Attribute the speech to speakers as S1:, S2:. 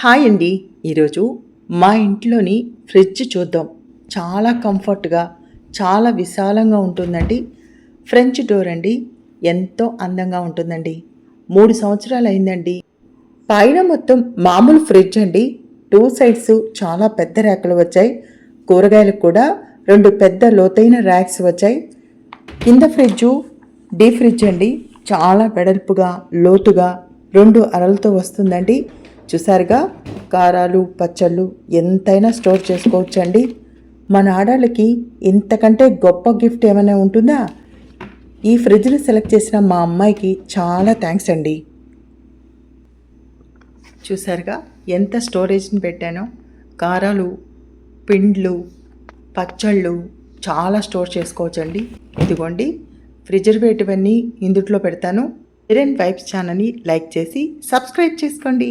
S1: Hi అండి. ఈరోజు మా ఇంట్లోని ఫ్రిడ్జ్ చూద్దాం. చాలా కంఫర్ట్గా, చాలా విశాలంగా ఉంటుందండి. ఫ్రెంచ్ డోర్ అండి. ఎంతో అందంగా ఉంటుందండి. 3 సంవత్సరాలు అయిందండి. పైన మొత్తం మామూలు ఫ్రిడ్జ్ అండి. 2 సైడ్స్ చాలా పెద్ద ర్యాకులు వచ్చాయి. కూరగాయలకు కూడా 2 పెద్ద లోతైన ర్యాక్స్ వచ్చాయి. కింద ఫ్రిడ్జు డీప్ ఫ్రిడ్జ్ అండి. చాలా వెడల్పుగా, లోతుగా 2 అరలతో వస్తుందండి. చూసారుగా, కారాలు, పచ్చళ్ళు ఎంతైనా స్టోర్ చేసుకోవచ్చండి. మన ఆడవాళ్ళకి ఇంతకంటే గొప్ప గిఫ్ట్ ఏమైనా ఉంటుందా? ఈ ఫ్రిడ్జ్ని సెలెక్ట్ చేసిన మా అమ్మాయికి చాలా థ్యాంక్స్ అండి. చూసారుగా ఎంత స్టోరేజ్ని పెట్టానో. కారాలు, పిండ్లు, పచ్చళ్ళు చాలా స్టోర్ చేసుకోవచ్చండి. ఇదిగోండి, ఫ్రిడ్జర్వేటివ్ అన్నీ ఇందుట్లో పెడతాను. హిరెన్ వైబ్స్ ఛానల్ని లైక్ చేసి సబ్స్క్రైబ్ చేసుకోండి.